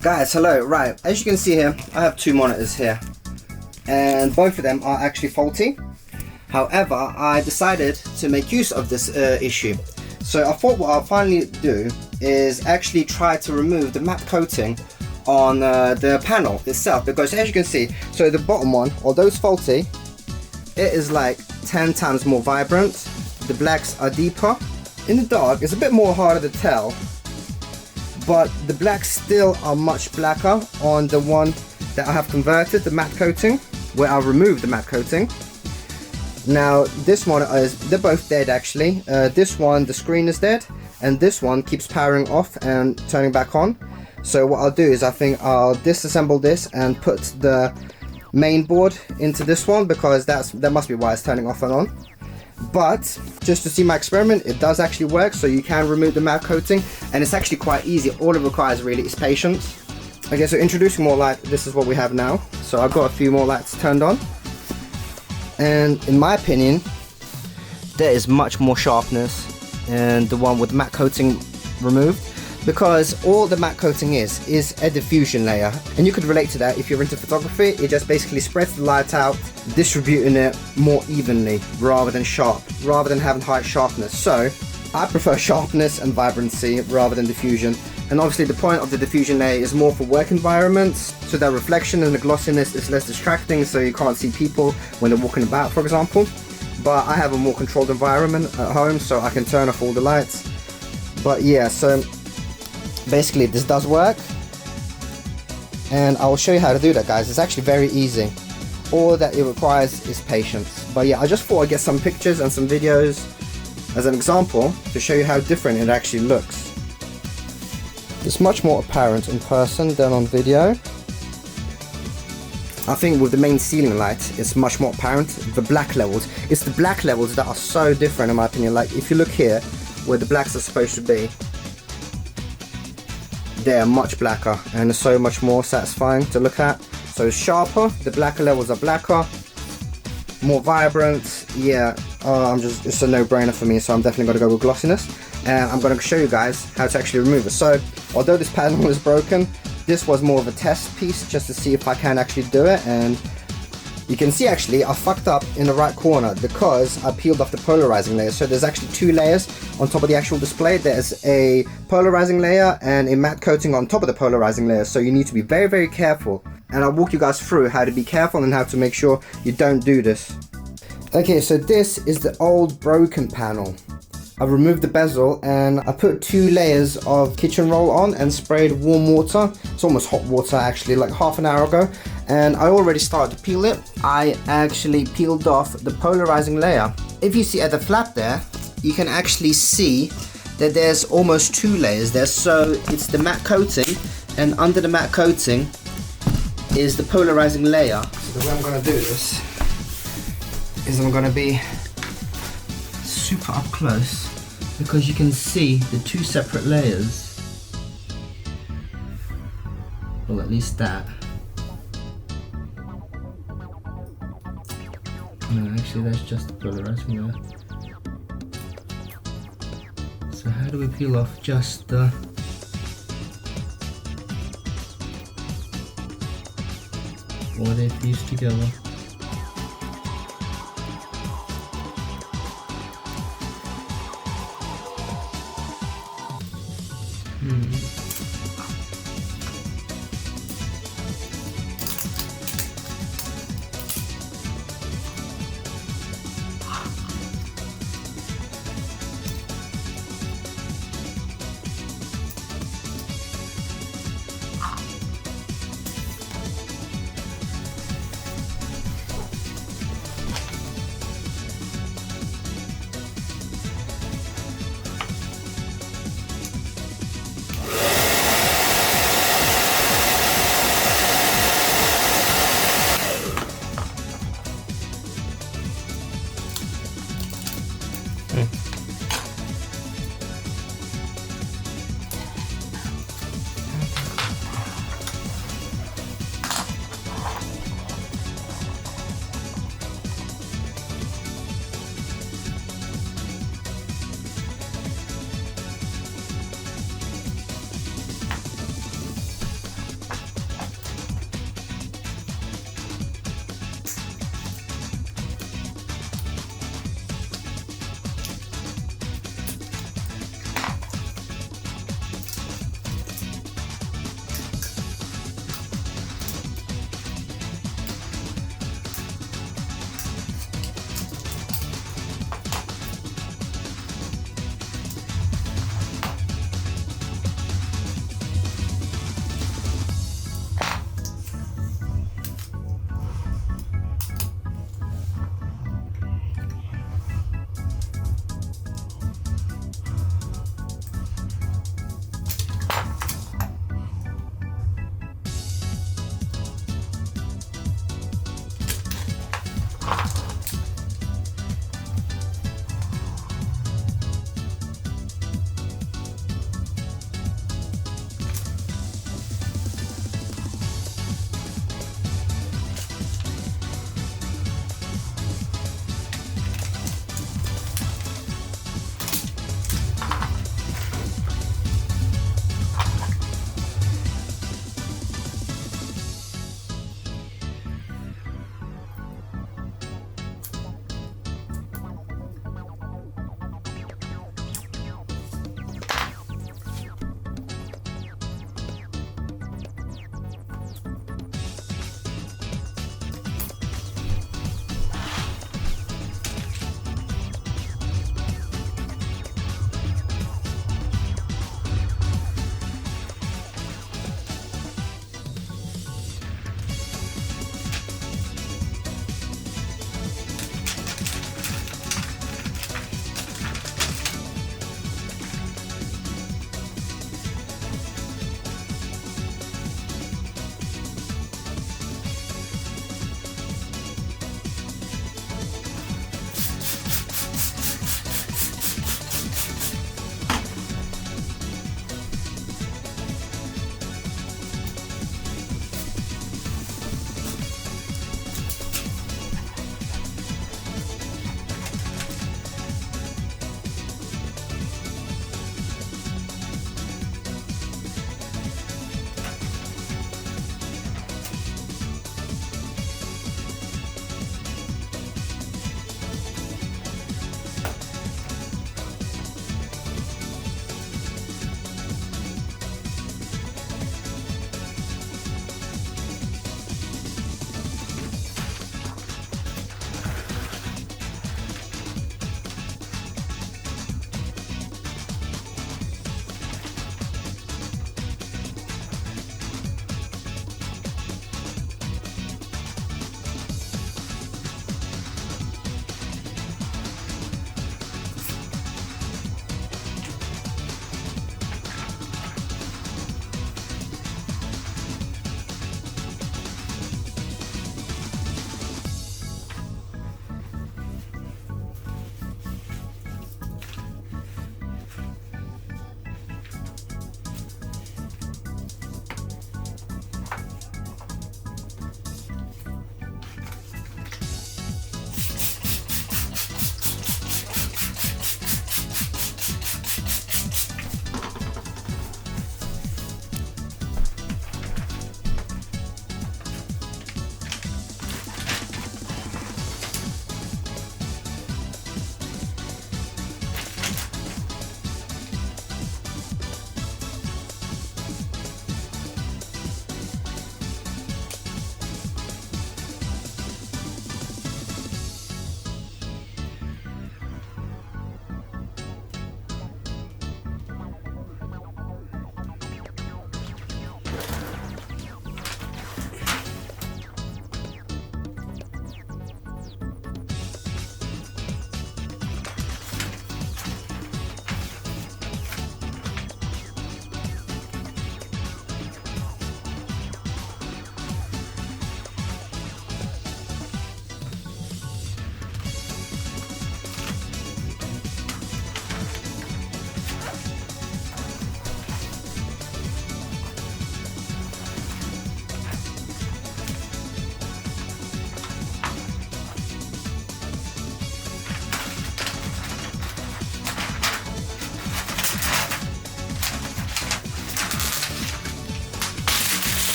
Guys, hello. Right, as you can see here, I have two monitors here, and both of them are actually faulty. However, I decided to make use of this issue. So I thought what I'll finally do is actually try to remove the matte coating on the panel itself, because as you can see, so the bottom one, although it's faulty, it is like 10 times more vibrant. The blacks are deeper. In the dark, it's a bit more harder to tell, but the blacks still are much blacker on the one that I have converted, the matte coating, where I removed the matte coating. Now this one they're both dead actually. This one, the screen is dead, and this one keeps powering off and turning back on. So what I'll do is I think I'll disassemble this and put the main board into this one, because that must be why it's turning off and on. But just to see my experiment, it does actually work. So you can remove the matte coating, and it's actually quite easy. All it requires really is patience. Okay, so introducing more light, this is what we have now. So I've got a few more lights turned on, and in my opinion there is much more sharpness in the one with matte coating removed, because all the matte coating is a diffusion layer, and you could relate to that if you're into photography. It just basically spreads the light out, distributing it more evenly rather than having high sharpness. So I prefer sharpness and vibrancy rather than diffusion. And obviously the point of the diffusion layer is more for work environments, so that reflection and the glossiness is less distracting, so you can't see people when they're walking about, for example. But I have a more controlled environment at home, so I can turn off all the lights. But yeah, so basically this does work, and I will show you how to do that, guys. It's actually very easy. All that it requires is patience. But yeah, I just thought I'd get some pictures and some videos as an example to show you how different it actually looks. It's much more apparent in person than on video. I think with the main ceiling light, it's much more apparent. The black levels, it's the black levels that are so different in my opinion. Like if you look here, where the blacks are supposed to be, they're much blacker and so much more satisfying to look at. So it's sharper, the blacker levels are blacker, more vibrant. Yeah, it's a no-brainer for me, so I'm definitely going to go with glossiness. And I'm going to show you guys how to actually remove it. So although this panel is broken, this was more of a test piece just to see if I can actually do it. And you can see actually I fucked up in the right corner because I peeled off the polarizing layer. So there's actually two layers on top of the actual display. There's a polarizing layer and a matte coating on top of the polarizing layer, so you need to be very, very careful. And I'll walk you guys through how to be careful and how to make sure you don't do this. Okay, so this is the old broken panel. I removed the bezel and I put 2 layers of kitchen roll on and sprayed warm water. It's almost hot water actually, like half an hour ago. And I already started to peel it. I actually peeled off the polarizing layer. If you see at the flap there, you can actually see that there's almost 2 layers there. So it's the matte coating, and under the matte coating is the polarizing layer. So the way I'm gonna do this is I'm gonna be super up close, because you can see the 2 separate layers. Well, at least that. No, actually that's just the polarizing layer. So how do we peel off just the... or they fuse together?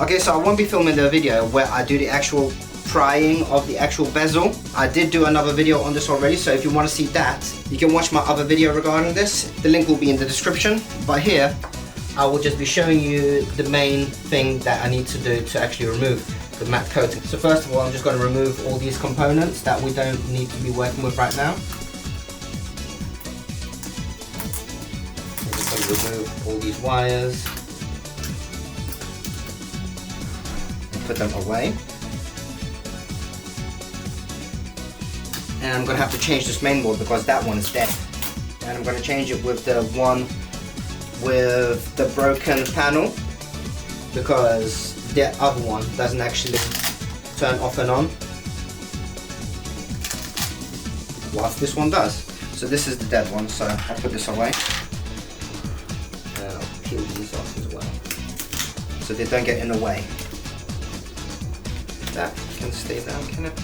Okay, so I won't be filming the video where I do the actual prying of the actual bezel. I did do another video on this already, so if you want to see that, you can watch my other video regarding this. The link will be in the description. But here, I will just be showing you the main thing that I need to do to actually remove the matte coating. So first of all, I'm just going to remove all these components that we don't need to be working with right now. I'm just going to remove all these wires and put them away. And I'm going to have to change this main board because that one is dead. And I'm going to change it with the one with the broken panel, because the other one doesn't actually turn off and on, whilst this one does. So this is the dead one, so I'll put this away. And I'll peel these off as well, so they don't get in the way. That can stay down, can it?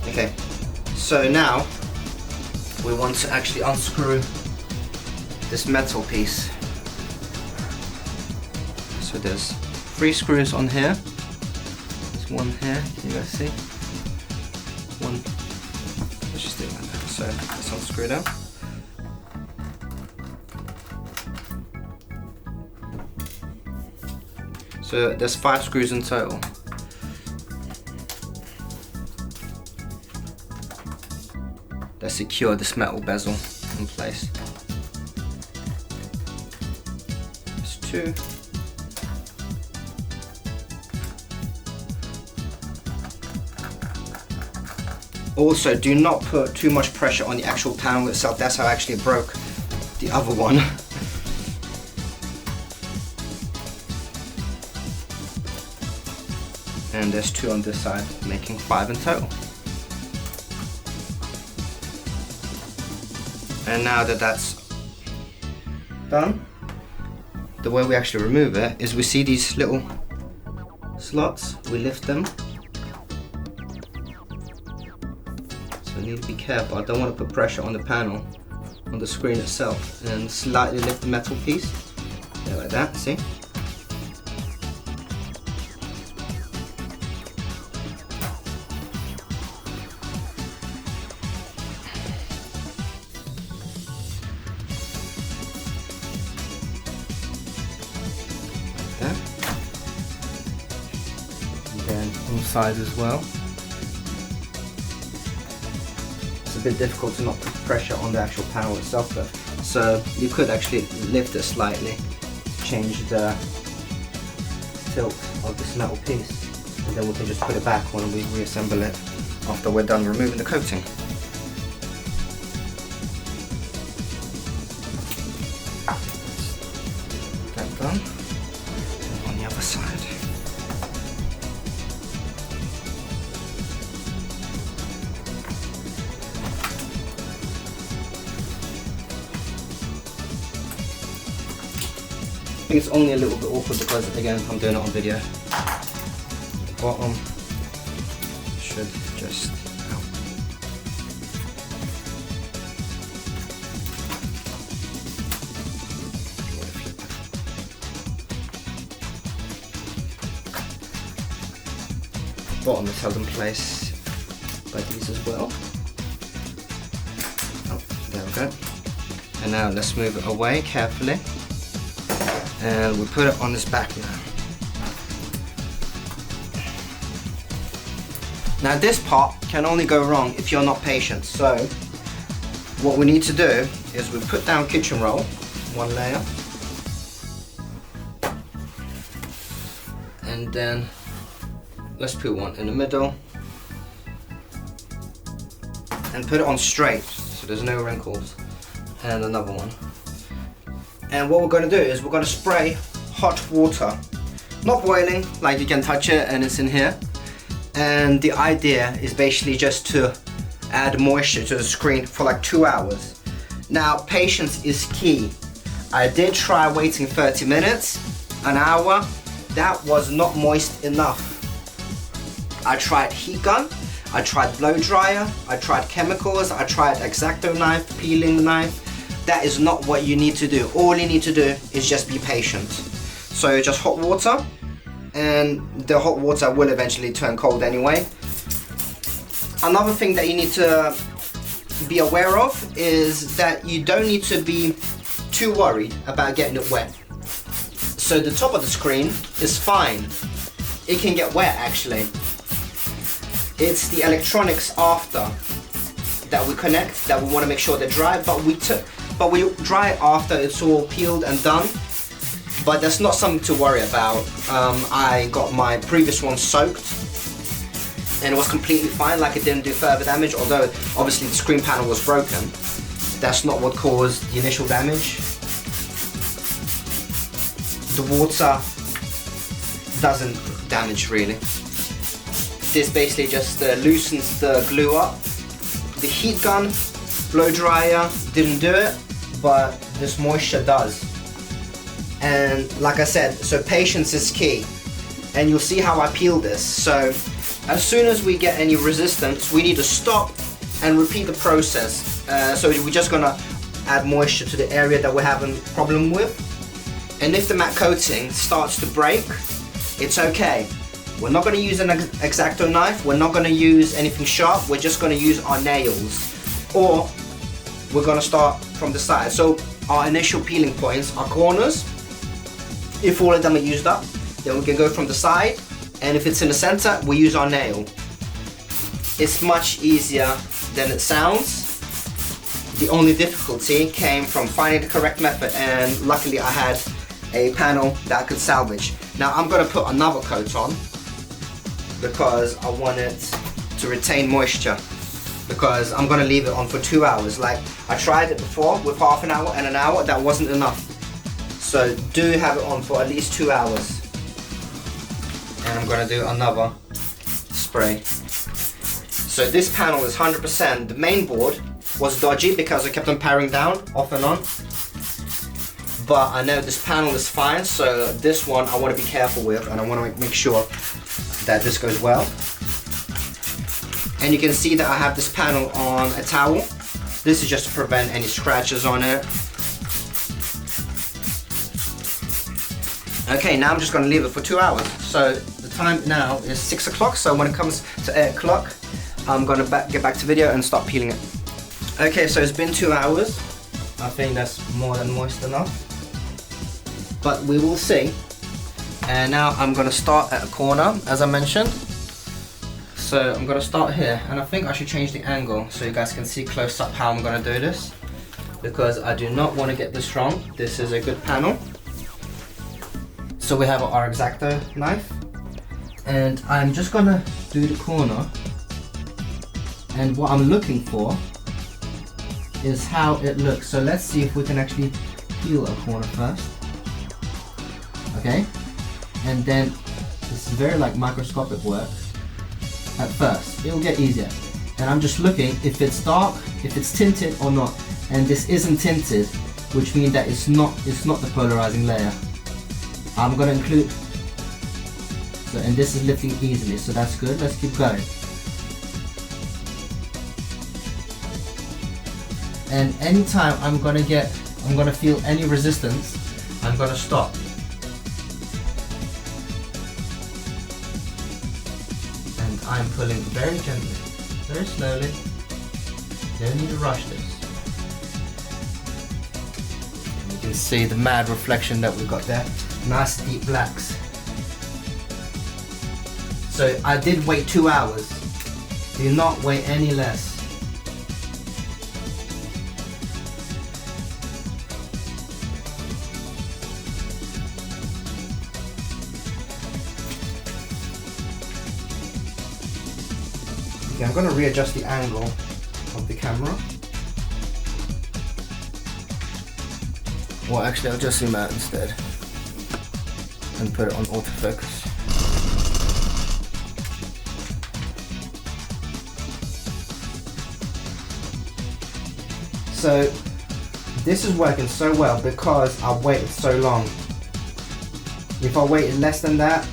Okay, so now we want to actually unscrew this metal piece. So there's 3 screws on here. There's one here, can you guys see? One, let's just do it like that. So let's unscrew that. So there's 5 screws in total. That secure this metal bezel in place. There's 2. Also, do not put too much pressure on the actual panel itself. That's how I actually broke the other one. And there's 2 on this side, making 5 in total. And now that that's done, the way we actually remove it is we see these little slots, we lift them. So I need to be careful, I don't want to put pressure on the panel, on the screen itself, and slightly lift the metal piece. Yeah, like that, see? Inside as well. It's a bit difficult to not put pressure on the actual panel itself though. So you could actually lift it slightly, change the tilt of this metal piece, and then we can just put it back when we reassemble it after we're done removing the coating. That done. And on the other side. I think it's only a little bit awkward because, again, I'm doing it on video. The bottom should just out. Bottom is held in place by these as well. Oh, there we go. And now let's move it away carefully. And we put it on this back now. Now this part can only go wrong if you're not patient. So what we need to do is we put down kitchen roll, 1 layer. And then let's put one in the middle. And put it on straight so there's no wrinkles. And another one. And what we're going to do is we're going to spray hot water, not boiling, like you can touch it and it's in here. And the idea is basically just to add moisture to the screen for like 2 hours. Now patience is key. I did try waiting 30 minutes, an hour, that was not moist enough. I tried heat gun, I tried blow dryer, I tried chemicals, I tried X-Acto knife, peeling knife. That is not what you need to do. All you need to do is just be patient. So just hot water and the hot water will eventually turn cold anyway. Another thing that you need to be aware of is that you don't need to be too worried about getting it wet. So the top of the screen is fine. It can get wet actually. It's the electronics after that we connect that we want to make sure they're dry, but we dry after it's all peeled and done. But that's not something to worry about. I got my previous one soaked and it was completely fine, like it didn't do further damage, although obviously the screen panel was broken. That's not what caused the initial damage. The water doesn't damage really. This basically just loosens the glue up. The heat gun, blow dryer didn't do it, but this moisture does. And like I said, so patience is key. And you'll see how I peel this. So as soon as we get any resistance, we need to stop and repeat the process. So we're just gonna add moisture to the area that we're having a problem with. And if the matte coating starts to break, it's okay. We're not gonna use an X-Acto knife, we're not gonna use anything sharp, we're just gonna use our nails. Or we're gonna start from the side. So our initial peeling points are corners. If all of them are used up, then we can go from the side. And if it's in the center, we use our nail. It's much easier than it sounds. The only difficulty came from finding the correct method, and luckily I had a panel that I could salvage. Now I'm gonna put another coat on because I want it to retain moisture, because I'm gonna leave it on for 2 hours. Like I tried it before with half an hour and an hour, that wasn't enough. So do have it on for at least 2 hours. And I'm gonna do another spray. So this panel is 100%. The main board was dodgy because I kept on powering down off and on. But I know this panel is fine, so this one I want to be careful with, and I want to make sure that this goes well. And you can see that I have this panel on a towel. This is just to prevent any scratches on it. Okay, now I'm just going to leave it for 2 hours. So the time now is 6 o'clock, so when it comes to 8 o'clock, I'm going to get back to video and start peeling it. Okay, so it's been 2 hours. I think that's more than moist enough. But we will see. And now I'm going to start at a corner, as I mentioned. So I'm going to start here, and I think I should change the angle so you guys can see close up how I'm going to do this, because I do not want to get this wrong. This is a good panel. So we have our X-Acto knife, and I'm just going to do the corner, and what I'm looking for is how it looks. So let's see if we can actually peel a corner first. Okay, and then this is very like microscopic work at first. It'll get easier, and I'm just looking if it's dark, if it's tinted or not. And this isn't tinted, which means that it's not the polarizing layer. I'm gonna include, so, and this is lifting easily, so that's good. Let's keep going. And anytime I'm gonna feel any resistance, I'm gonna stop. And I'm pulling very gently, very slowly. Don't need to rush this. And you can see the mad reflection that we've got there. Nice deep blacks. So I did wait 2 hours. Do not wait any less. Okay, I'm going to readjust the angle of the camera. Well, actually I'll just zoom out instead and put it on autofocus. So this is working so well because I waited so long. If I waited less than that,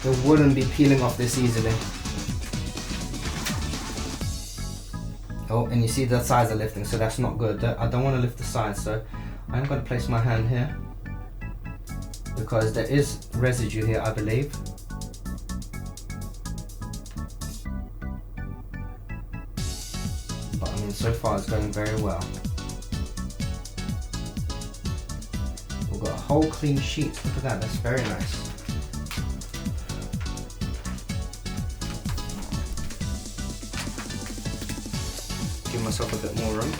it wouldn't be peeling off this easily. Oh, and you see the sides are lifting, so that's not good. I don't want to lift the sides, so I'm going to place my hand here. because there is residue here, I believe. But I mean, so far it's going very well. We've got a whole clean sheet. Look at that, that's very nice. Give myself a bit more room.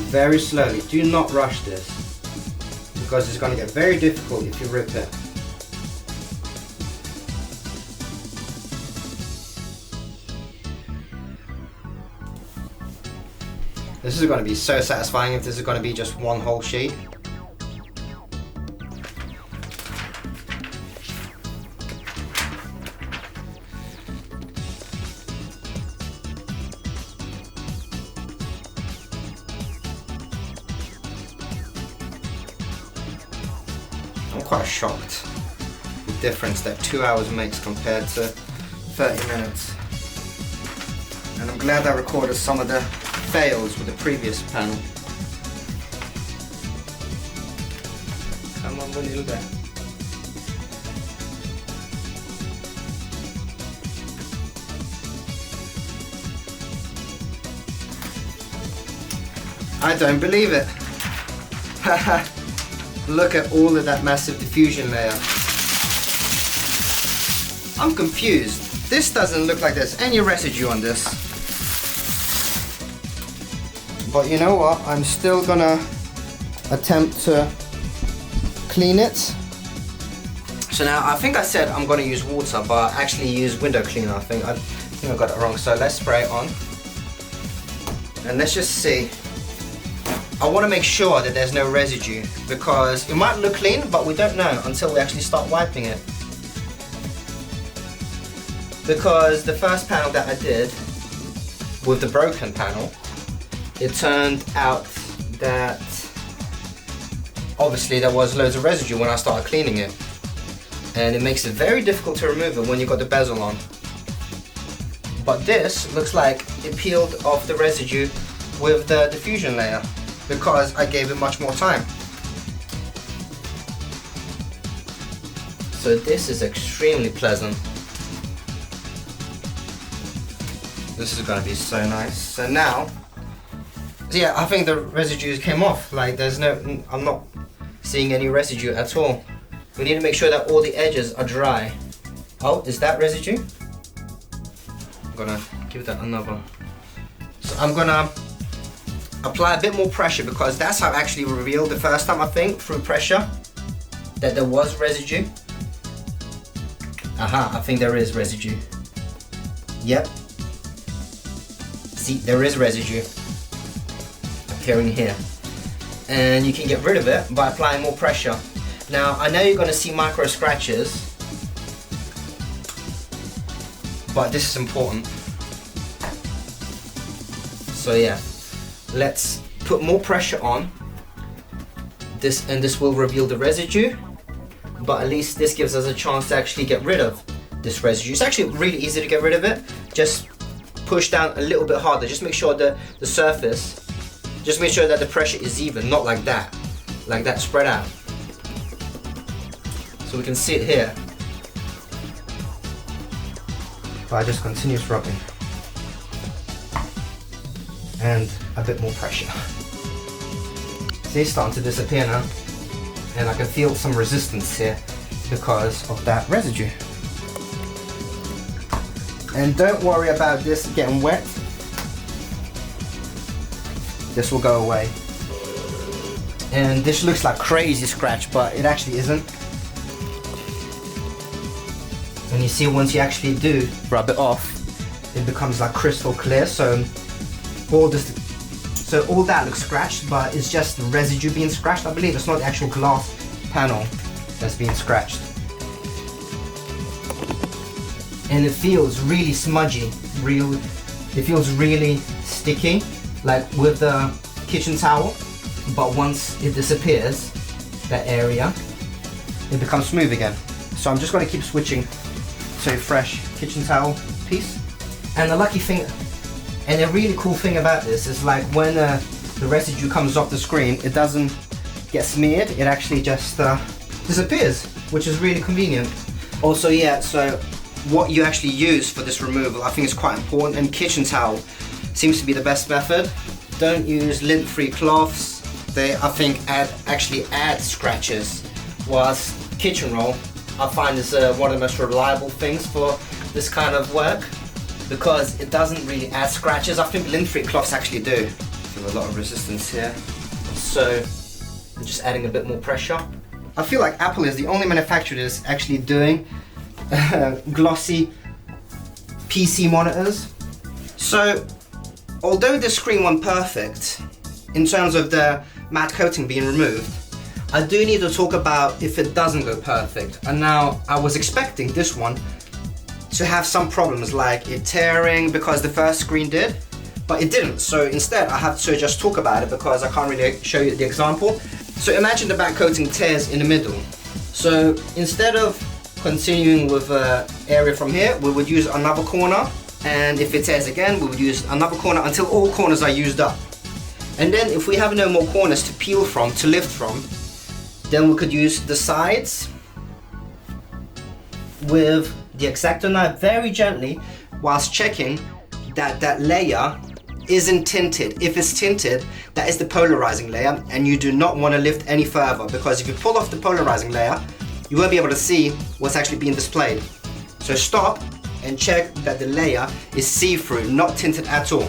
Very slowly, do not rush this, because it's going to get very difficult if you rip it. This is going to be so satisfying if this is going to be just one whole sheet. I'm quite shocked the difference that 2 hours makes compared to 30 minutes. And I'm glad I recorded some of the fails with the previous panel. Come on, a little bit. I don't believe it. Look at all of that massive diffusion layer. I'm confused. This doesn't look like there's any residue on this. But you know what? I'm still gonna attempt to clean it. So now I think I said I'm gonna use water, but I actually use window cleaner. I think I got it wrong. So let's spray it on. And let's just see. I want to make sure that there's no residue, because it might look clean, but we don't know until we actually start wiping it. Because the first panel that I did with the broken panel, it turned out that obviously there was loads of residue when I started cleaning it, and it makes it very difficult to remove it when you've got the bezel on. But this looks like it peeled off the residue with the diffusion layer, because I gave it much more time. So this is extremely pleasant. This is going to be so nice. So now, yeah, I think the residue came off. Like there's no, I'm not seeing any residue at all. We need to make sure that all the edges are dry. Oh, is that residue? I'm gonna give that another. So I'm gonna apply a bit more pressure, because that's how I actually revealed the first time, I think, through pressure, that there was residue. Aha, I think there is residue. Yep. See, there is residue appearing here. And you can get rid of it by applying more pressure. Now, I know you're going to see micro scratches, but this is important. So yeah. Let's put more pressure on this, and this will reveal the residue, but at least this gives us a chance to actually get rid of this residue. It's actually really easy to get rid of it. Just push down a little bit harder. Just make sure the surface, just make sure that the pressure is even, not like that spread out. So we can see it here. By just continuous rubbing. And a bit more pressure. See, it's starting to disappear now, and I can feel some resistance here because of that residue. And don't worry about this getting wet. This will go away. And this looks like crazy scratch, but it actually isn't. And you see, once you actually do rub it off, it becomes like crystal clear. So all that looks scratched, but it's just the residue being scratched. I believe it's not the actual glass panel that's being scratched. And it feels really smudgy, it feels really sticky, like with the kitchen towel, but once it disappears, that area, it becomes smooth again. So I'm just going to keep switching to a fresh kitchen towel piece. And the lucky thing, and a really cool thing about this is, like when the residue comes off the screen, it doesn't get smeared, it actually just disappears, which is really convenient. Also, yeah, so what you actually use for this removal I think is quite important, and kitchen towel seems to be the best method. Don't use lint-free cloths. They, I think, actually add scratches, whilst kitchen roll I find is one of the most reliable things for this kind of work, because it doesn't really add scratches. I think lint-free cloths actually do. Feel a lot of resistance here, so I'm just adding a bit more pressure. I feel like Apple is the only manufacturer that's actually doing glossy PC monitors. So although the screen went perfect in terms of the matte coating being removed, I do need to talk about if it doesn't go perfect. And now I was expecting this one to have some problems, like it tearing, because the first screen did, but it didn't. So instead I have to just talk about it because I can't really show you the example. So imagine the back coating tears in the middle. So instead of continuing with an area from here, we would use another corner, and if it tears again, we would use another corner until all corners are used up. And then if we have no more corners to peel from, to lift from, then we could use the sides with the X-Acto knife very gently, whilst checking that that layer isn't tinted. If it's tinted, that is the polarizing layer, and you do not want to lift any further, because if you pull off the polarizing layer, you won't be able to see what's actually being displayed. So stop and check that the layer is see-through, not tinted at all.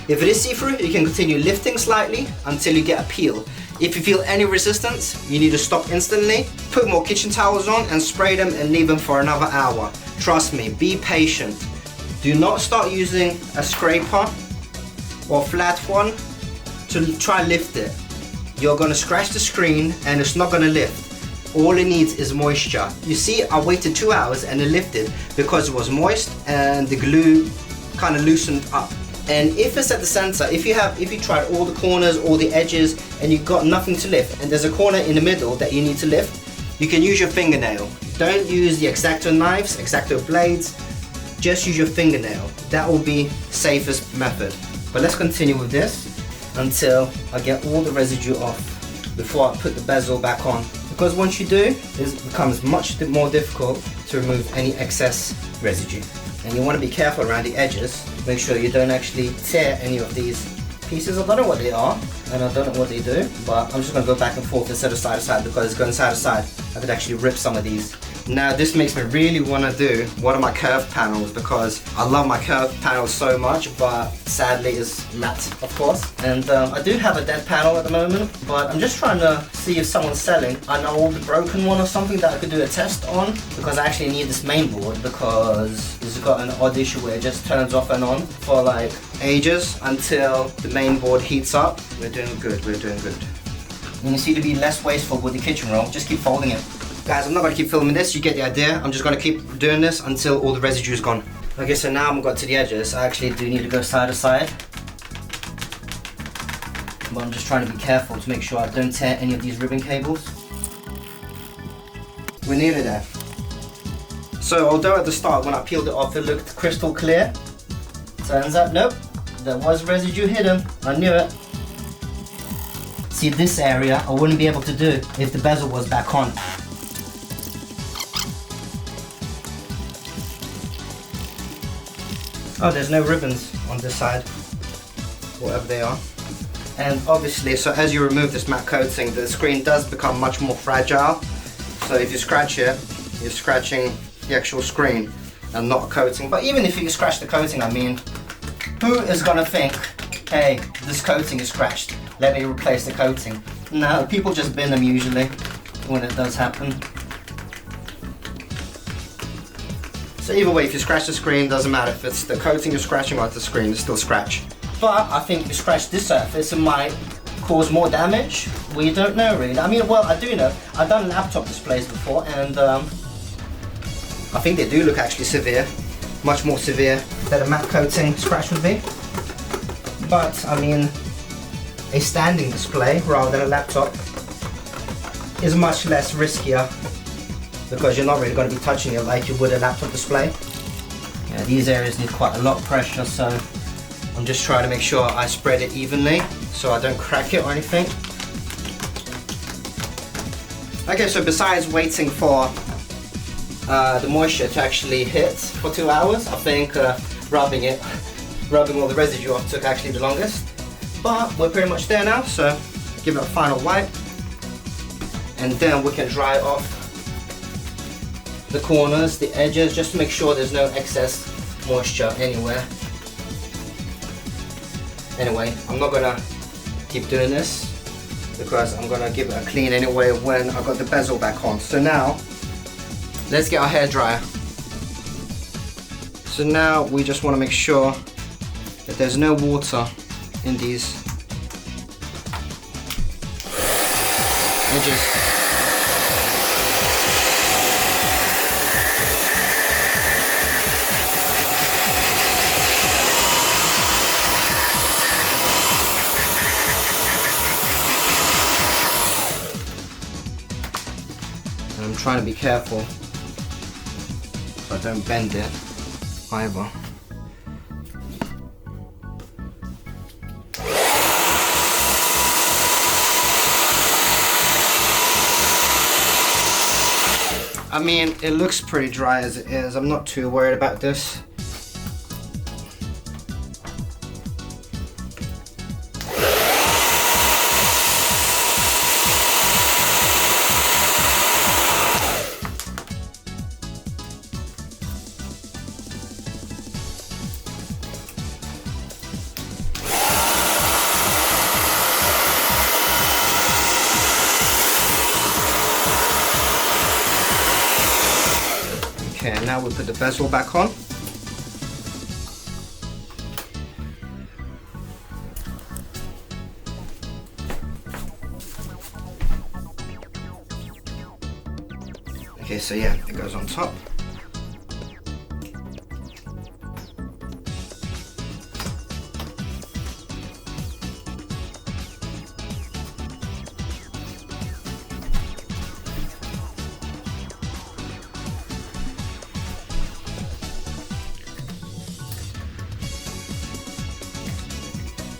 If it is see-through, you can continue lifting slightly until you get a peel. If you feel any resistance, you need to stop instantly, put more kitchen towels on and spray them and leave them for another hour. Trust me, be patient. Do not start using a scraper or flat one to try lift it. You're gonna scratch the screen and it's not gonna lift. All it needs is moisture. You see, I waited 2 hours and it lifted because it was moist and the glue kind of loosened up. And if it's at the center, if you tried all the corners, all the edges, and you've got nothing to lift, and there's a corner in the middle that you need to lift, you can use your fingernail. Don't use the X-Acto knives, X-Acto blades, just use your fingernail. That will be safest method. But let's continue with this until I get all the residue off before I put the bezel back on. Because once you do, it becomes much more difficult to remove any excess residue. And you want to be careful around the edges. Make sure you don't actually tear any of these pieces. I don't know what they are, and I don't know what they do, but I'm just going to go back and forth instead of side to side, because going side to side, I could actually rip some of these. Now this makes me really want to do one of my curved panels, because I love my curved panels so much, but sadly it's matte, of course. And I do have a dead panel at the moment, but I'm just trying to see if someone's selling an old broken one or something that I could do a test on, because I actually need this main board, because it's got an odd issue where it just turns off and on for like ages until the main board heats up. We're doing good, we're doing good. And you see, to be less wasteful with the kitchen roll, just keep folding it. Guys, I'm not going to keep filming this, you get the idea. I'm just going to keep doing this until all the residue is gone. Okay, so now I've got to the edges. I actually do need to go side to side. But I'm just trying to be careful to make sure I don't tear any of these ribbon cables. We're nearly there. So although at the start when I peeled it off it looked crystal clear, turns out nope, there was residue hidden. I knew it. See, this area I wouldn't be able to do if the bezel was back on. Oh, there's no ribbons on this side, whatever they are. And obviously, so as you remove this matte coating, the screen does become much more fragile. So if you scratch it, you're scratching the actual screen and not a coating. But even if you scratch the coating, I mean, who is gonna think, hey, this coating is scratched, let me replace the coating? No, people just bin them usually when it does happen. So either way, if you scratch the screen, doesn't matter if it's the coating you're scratching or the screen, it's still scratch. But I think if you scratch this surface, it might cause more damage. We don't know really. I mean, well, I do know. I've done laptop displays before, and I think they do look actually severe. Much more severe than a matte coating scratch would be. But I mean, a standing display rather than a laptop is much less riskier, because you're not really going to be touching it like you would a laptop display. Yeah, these areas need quite a lot of pressure, so I'm just trying to make sure I spread it evenly so I don't crack it or anything. Okay, so besides waiting for the moisture to actually hit for 2 hours, I think rubbing all the residue off took actually the longest. But we're pretty much there now, so give it a final wipe. And then we can dry off the corners, the edges, just to make sure there's no excess moisture anywhere. Anyway, I'm not gonna keep doing this because I'm gonna give it a clean anyway when I got the bezel back on. So now, let's get our hair dryer. So now we just wanna make sure that there's no water in these edges. And I'm trying to be careful so I don't bend it either. I mean, it looks pretty dry as it is. I'm not too worried about this. Okay, now we'll put the bezel back on. Okay, so yeah, it goes on top.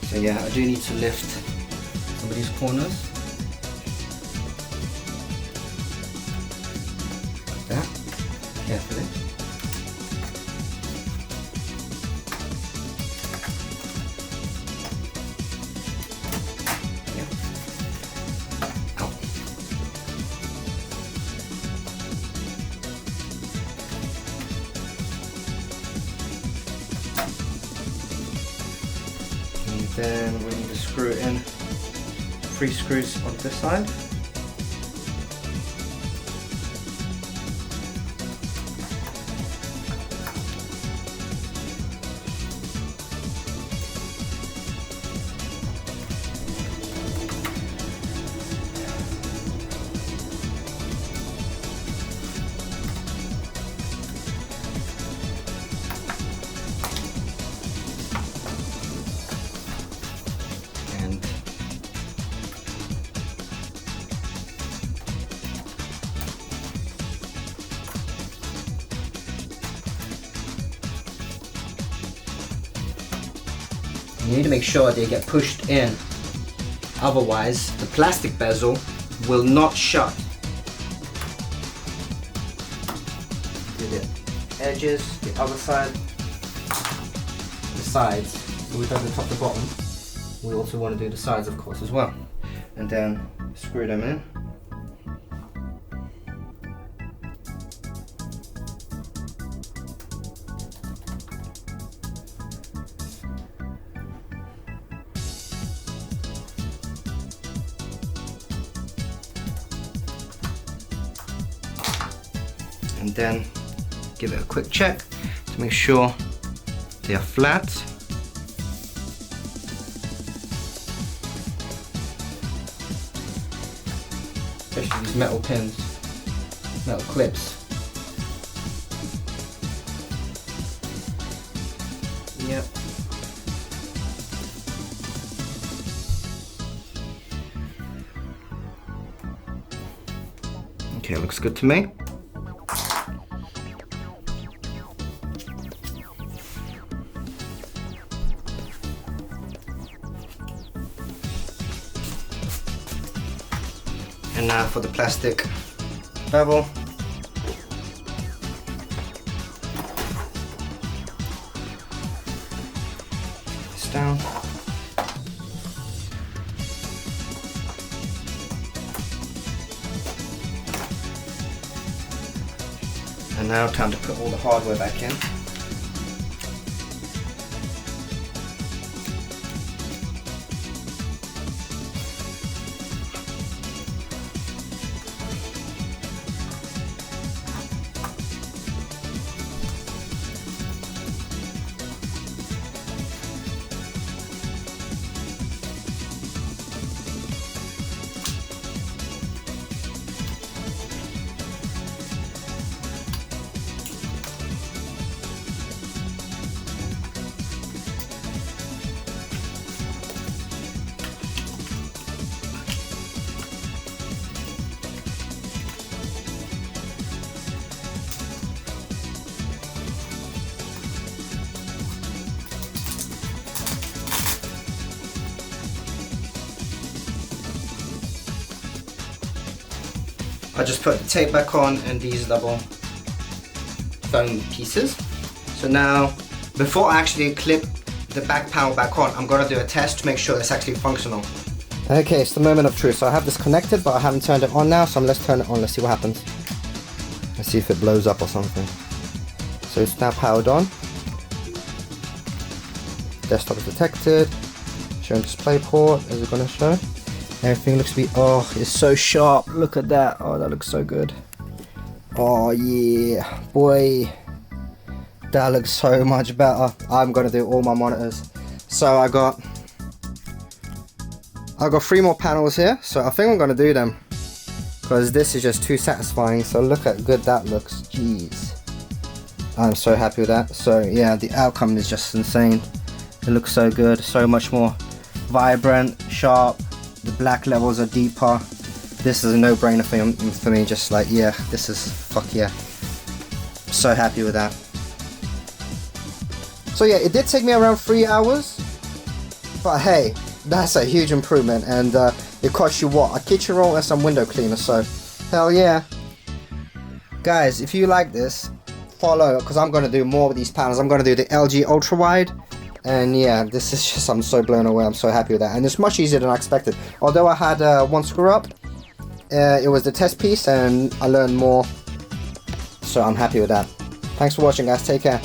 So yeah, I do need to lift some of these corners. Like that, carefully. Yeah. Out. Then we need to screw in 3 screws on this side. You need to make sure they get pushed in, otherwise the plastic bezel will not shut. Do the edges, the other side, the sides. So we've done the top to bottom. We also want to do the sides, of course, as well. And then screw them in. And then give it a quick check to make sure they are flat. Especially these metal pins, metal clips. Yep. Okay, looks good to me. And now for the plastic bevel. This down. And now time to put all the hardware back in. I just put the tape back on and these double foam pieces. So now, before I actually clip the back panel back on, I'm gonna do a test to make sure it's actually functional. Okay, it's the moment of truth. So I have this connected, but I haven't turned it on now, so let's turn it on, let's see what happens. Let's see if it blows up or something. So it's now powered on. Desktop is detected. Showing display port, is it gonna show? Everything looks to be, oh, it's so sharp. Look at that. Oh, that looks so good. Oh yeah, boy. That looks so much better. I'm gonna do all my monitors. So I got 3 more panels here. So I think I'm gonna do them because this is just too satisfying. So look how good that looks. Jeez. I'm so happy with that. So yeah, the outcome is just insane. It looks so good, so much more vibrant, sharp. The black levels are deeper. This is a no-brainer for me. Just like, yeah, this is, fuck yeah. So happy with that. So yeah, it did take me around 3 hours, but hey, that's a huge improvement. And it costs you what? A kitchen roll and some window cleaner. So hell yeah. Guys, if you like this, follow, because I'm gonna do more with these panels. I'm gonna do the LG ultra wide. And yeah, this is just, I'm so blown away. I'm so happy with that. And it's much easier than I expected. Although I had one screw up, it was the test piece and I learned more. So I'm happy with that. Thanks for watching, guys. Take care.